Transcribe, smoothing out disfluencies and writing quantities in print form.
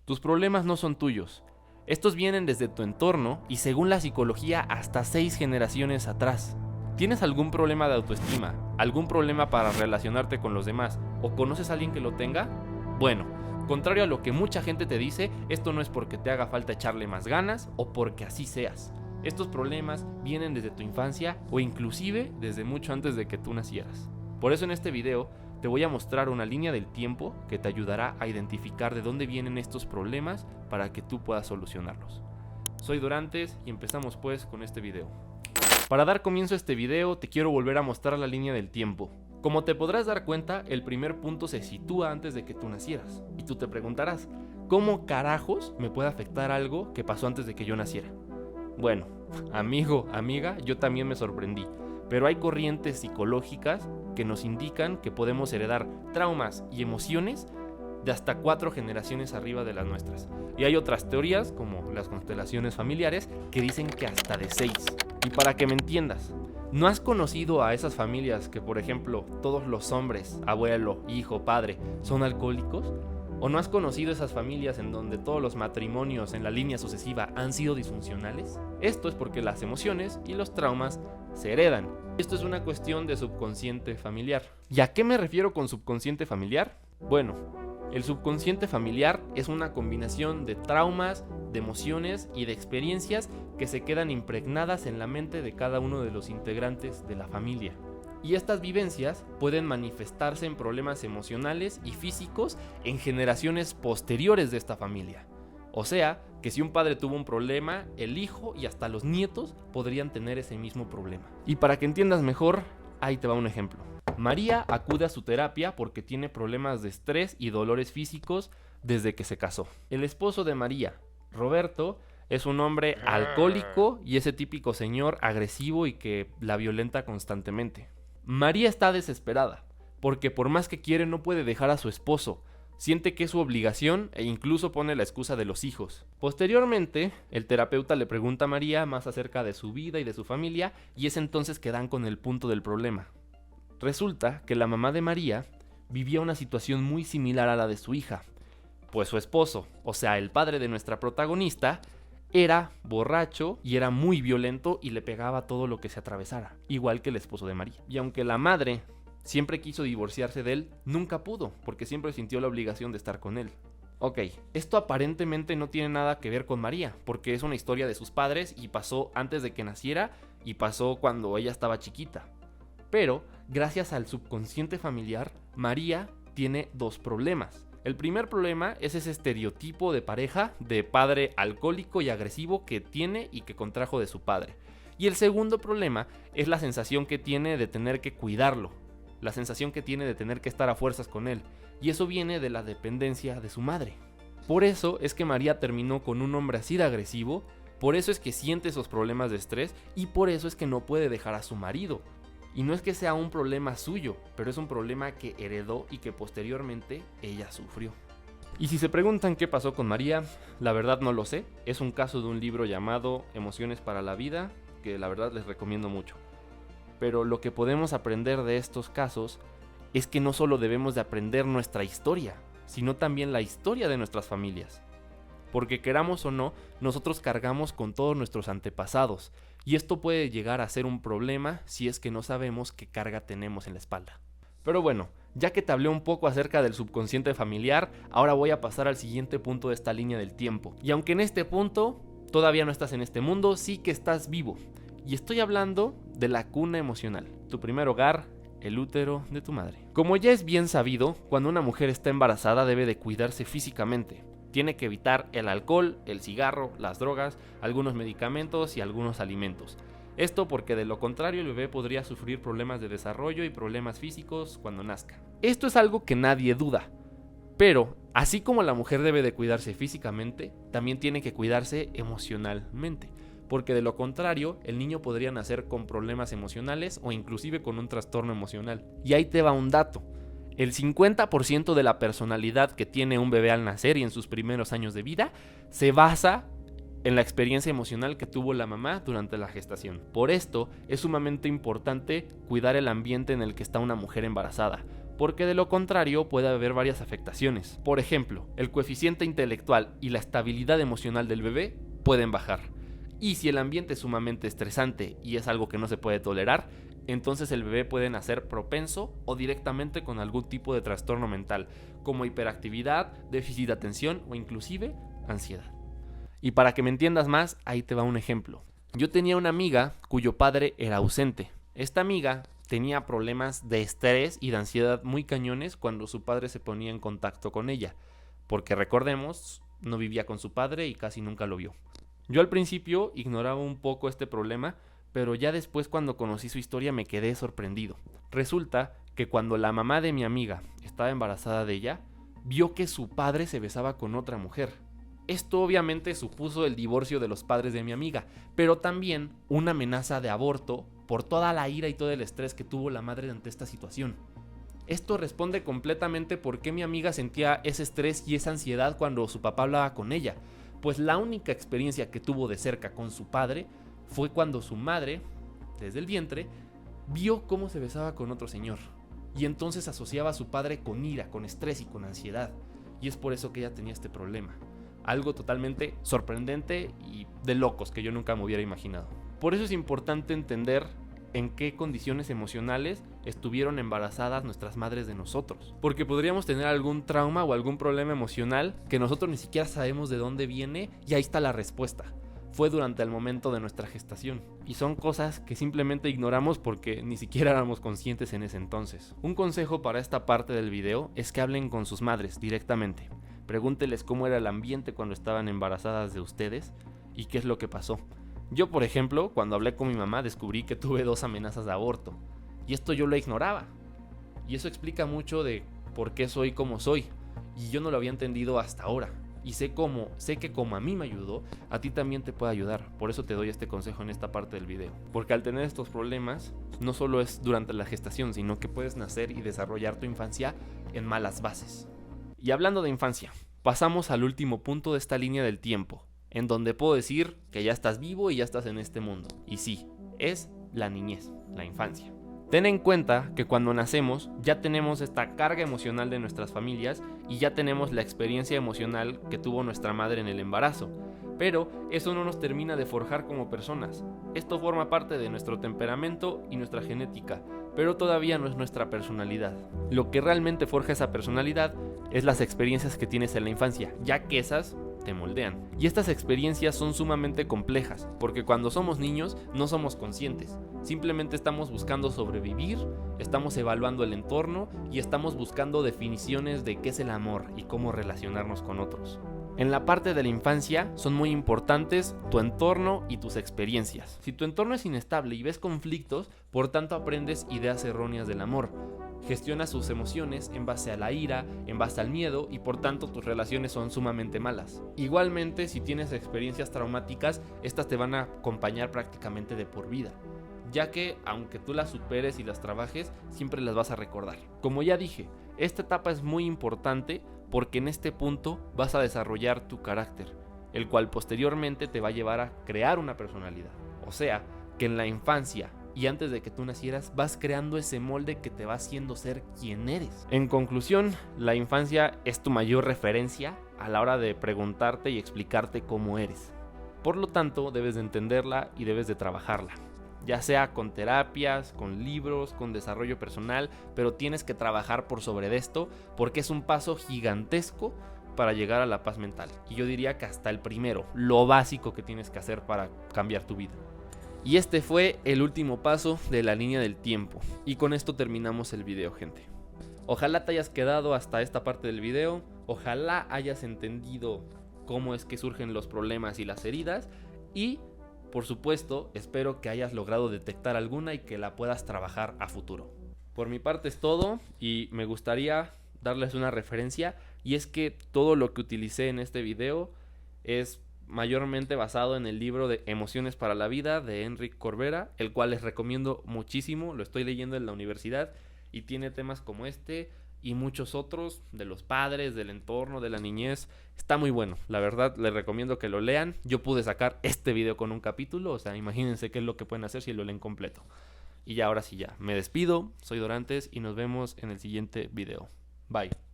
Tus problemas no son tuyos. Estos vienen desde tu entorno y según la psicología hasta 6 generaciones atrás. ¿Tienes algún problema de autoestima? ¿Algún problema para relacionarte con los demás? ¿O conoces a alguien que lo tenga? Bueno, contrario a lo que mucha gente te dice, esto no es porque te haga falta echarle más ganas o porque así seas. Estos problemas vienen desde tu infancia o inclusive desde mucho antes de que tú nacieras. Por eso en este video te voy a mostrar una línea del tiempo que te ayudará a identificar de dónde vienen estos problemas para que tú puedas solucionarlos. Soy Dorantes y empezamos pues con este video. Para dar comienzo a este video te quiero volver a mostrar la línea del tiempo. Como te podrás dar cuenta, el primer punto se sitúa antes de que tú nacieras. Y tú te preguntarás, ¿cómo carajos me puede afectar algo que pasó antes de que yo naciera? Bueno, amigo, amiga, yo también me sorprendí. Pero hay corrientes psicológicas que nos indican que podemos heredar traumas y emociones de hasta 4 generaciones arriba de las nuestras. Y hay otras teorías, como las constelaciones familiares, que dicen que hasta de 6. Y para que me entiendas, ¿no has conocido a esas familias que, por ejemplo, todos los hombres, abuelo, hijo, padre, son alcohólicos? ¿O no has conocido esas familias en donde todos los matrimonios en la línea sucesiva han sido disfuncionales? Esto es porque las emociones y los traumas se heredan. Esto es una cuestión de subconsciente familiar. ¿Y a qué me refiero con subconsciente familiar? Bueno, el subconsciente familiar es una combinación de traumas, de emociones y de experiencias que se quedan impregnadas en la mente de cada uno de los integrantes de la familia. Y estas vivencias pueden manifestarse en problemas emocionales y físicos en generaciones posteriores de esta familia. O sea, que si un padre tuvo un problema, el hijo y hasta los nietos podrían tener ese mismo problema. Y para que entiendas mejor, ahí te va un ejemplo. María acude a su terapia porque tiene problemas de estrés y dolores físicos desde que se casó. El esposo de María, Roberto, es un hombre alcohólico y ese típico señor agresivo y que la violenta constantemente. María está desesperada, porque por más que quiere no puede dejar a su esposo, siente que es su obligación e incluso pone la excusa de los hijos. Posteriormente, el terapeuta le pregunta a María más acerca de su vida y de su familia y es entonces que dan con el punto del problema. Resulta que la mamá de María vivía una situación muy similar a la de su hija, pues su esposo, o sea el padre de nuestra protagonista, era borracho y era muy violento y le pegaba todo lo que se atravesara, igual que el esposo de María. Y aunque la madre siempre quiso divorciarse de él, nunca pudo, porque siempre sintió la obligación de estar con él. Ok, esto aparentemente no tiene nada que ver con María, porque es una historia de sus padres y pasó antes de que naciera y pasó cuando ella estaba chiquita. Pero, gracias al subconsciente familiar, María tiene 2 problemas. El primer problema es ese estereotipo de pareja de padre alcohólico y agresivo que tiene y que contrajo de su padre. Y el segundo problema es la sensación que tiene de tener que cuidarlo, la sensación que tiene de tener que estar a fuerzas con él. Y eso viene de la dependencia de su madre. Por eso es que María terminó con un hombre así de agresivo, por eso es que siente esos problemas de estrés y por eso es que no puede dejar a su marido. Y no es que sea un problema suyo, pero es un problema que heredó y que posteriormente ella sufrió. Y si se preguntan qué pasó con María, la verdad no lo sé. Es un caso de un libro llamado Emociones para la Vida, que la verdad les recomiendo mucho. Pero lo que podemos aprender de estos casos es que no solo debemos de aprender nuestra historia, sino también la historia de nuestras familias. Porque queramos o no, nosotros cargamos con todos nuestros antepasados, y esto puede llegar a ser un problema si es que no sabemos qué carga tenemos en la espalda. Pero bueno, ya que te hablé un poco acerca del subconsciente familiar, ahora voy a pasar al siguiente punto de esta línea del tiempo. Y aunque en este punto todavía no estás en este mundo, sí que estás vivo. Y estoy hablando de la cuna emocional, tu primer hogar, el útero de tu madre. Como ya es bien sabido, cuando una mujer está embarazada debe de cuidarse físicamente. Tiene que evitar el alcohol, el cigarro, las drogas, algunos medicamentos y algunos alimentos. Esto porque de lo contrario el bebé podría sufrir problemas de desarrollo y problemas físicos cuando nazca. Esto es algo que nadie duda. Pero, así como la mujer debe de cuidarse físicamente, también tiene que cuidarse emocionalmente. Porque de lo contrario, el niño podría nacer con problemas emocionales o inclusive con un trastorno emocional. Y ahí te va un dato. El 50% de la personalidad que tiene un bebé al nacer y en sus primeros años de vida se basa en la experiencia emocional que tuvo la mamá durante la gestación. Por esto es sumamente importante cuidar el ambiente en el que está una mujer embarazada, porque de lo contrario puede haber varias afectaciones. Por ejemplo, el coeficiente intelectual y la estabilidad emocional del bebé pueden bajar. Y si el ambiente es sumamente estresante y es algo que no se puede tolerar, entonces el bebé puede nacer propenso o directamente con algún tipo de trastorno mental, como hiperactividad, déficit de atención o inclusive ansiedad. Y para que me entiendas más, ahí te va un ejemplo. Yo tenía una amiga cuyo padre era ausente. Esta amiga tenía problemas de estrés y de ansiedad muy cañones cuando su padre se ponía en contacto con ella, porque recordemos, no vivía con su padre y casi nunca lo vio. Yo al principio ignoraba un poco este problema, pero ya después cuando conocí su historia me quedé sorprendido. Resulta que cuando la mamá de mi amiga estaba embarazada de ella, vio que su padre se besaba con otra mujer. Esto obviamente supuso el divorcio de los padres de mi amiga, pero también una amenaza de aborto por toda la ira y todo el estrés que tuvo la madre ante esta situación. Esto responde completamente por qué mi amiga sentía ese estrés y esa ansiedad cuando su papá hablaba con ella, pues la única experiencia que tuvo de cerca con su padre fue cuando su madre, desde el vientre, vio cómo se besaba con otro señor, y entonces asociaba a su padre con ira, con estrés y con ansiedad, y es por eso que ella tenía este problema. Algo totalmente sorprendente y de locos que yo nunca me hubiera imaginado. Por eso es importante entender en qué condiciones emocionales estuvieron embarazadas nuestras madres de nosotros. Porque podríamos tener algún trauma o algún problema emocional que nosotros ni siquiera sabemos de dónde viene y ahí está la respuesta. Fue durante el momento de nuestra gestación. Y son cosas que simplemente ignoramos porque ni siquiera éramos conscientes en ese entonces. Un consejo para esta parte del video es que hablen con sus madres directamente. Pregúnteles cómo era el ambiente cuando estaban embarazadas de ustedes y qué es lo que pasó. Yo, por ejemplo, cuando hablé con mi mamá descubrí que tuve 2 amenazas de aborto. Y esto yo lo ignoraba. Y eso explica mucho de por qué soy como soy. Y yo no lo había entendido hasta ahora. Y sé que como a mí me ayudó, a ti también te puede ayudar. Por eso te doy este consejo en esta parte del video. Porque al tener estos problemas, no solo es durante la gestación, sino que puedes nacer y desarrollar tu infancia en malas bases. Y hablando de infancia, pasamos al último punto de esta línea del tiempo, en donde puedo decir que ya estás vivo y ya estás en este mundo. Y sí, es la niñez, la infancia. Ten en cuenta que cuando nacemos ya tenemos esta carga emocional de nuestras familias y ya tenemos la experiencia emocional que tuvo nuestra madre en el embarazo. Pero eso no nos termina de forjar como personas. Esto forma parte de nuestro temperamento y nuestra genética, pero todavía no es nuestra personalidad. Lo que realmente forja esa personalidad es las experiencias que tienes en la infancia, ya que esas te moldean. Y estas experiencias son sumamente complejas, porque cuando somos niños no somos conscientes. Simplemente estamos buscando sobrevivir, estamos evaluando el entorno y estamos buscando definiciones de qué es el amor y cómo relacionarnos con otros. En la parte de la infancia son muy importantes tu entorno y tus experiencias. Si tu entorno es inestable y ves conflictos, por tanto aprendes ideas erróneas del amor. Gestionas sus emociones en base a la ira, en base al miedo y por tanto tus relaciones son sumamente malas. Igualmente, si tienes experiencias traumáticas, estas te van a acompañar prácticamente de por vida, ya que aunque tú las superes y las trabajes, siempre las vas a recordar. Como ya dije, esta etapa es muy importante porque en este punto vas a desarrollar tu carácter, el cual posteriormente te va a llevar a crear una personalidad. O sea, que en la infancia y antes de que tú nacieras vas creando ese molde que te va haciendo ser quien eres. En conclusión, la infancia es tu mayor referencia a la hora de preguntarte y explicarte cómo eres. Por lo tanto, debes de entenderla y debes de trabajarla. Ya sea con terapias, con libros, con desarrollo personal, pero tienes que trabajar por sobre de esto porque es un paso gigantesco para llegar a la paz mental. Y yo diría que hasta el primero, lo básico que tienes que hacer para cambiar tu vida. Y este fue el último paso de la línea del tiempo. Y con esto terminamos el video, gente. Ojalá te hayas quedado hasta esta parte del video. Ojalá hayas entendido cómo es que surgen los problemas y las heridas. Y por supuesto, espero que hayas logrado detectar alguna y que la puedas trabajar a futuro. Por mi parte es todo y me gustaría darles una referencia y es que todo lo que utilicé en este video es mayormente basado en el libro de Emociones para la Vida de Enrique Corbera, el cual les recomiendo muchísimo, lo estoy leyendo en la universidad y tiene temas como este y muchos otros de los padres, del entorno, de la niñez. Está muy bueno, la verdad les recomiendo que lo lean. Yo pude sacar este video con un capítulo, o sea, imagínense qué es lo que pueden hacer si lo leen completo. Y ya ahora sí ya, me despido, soy Dorantes y nos vemos en el siguiente video. Bye.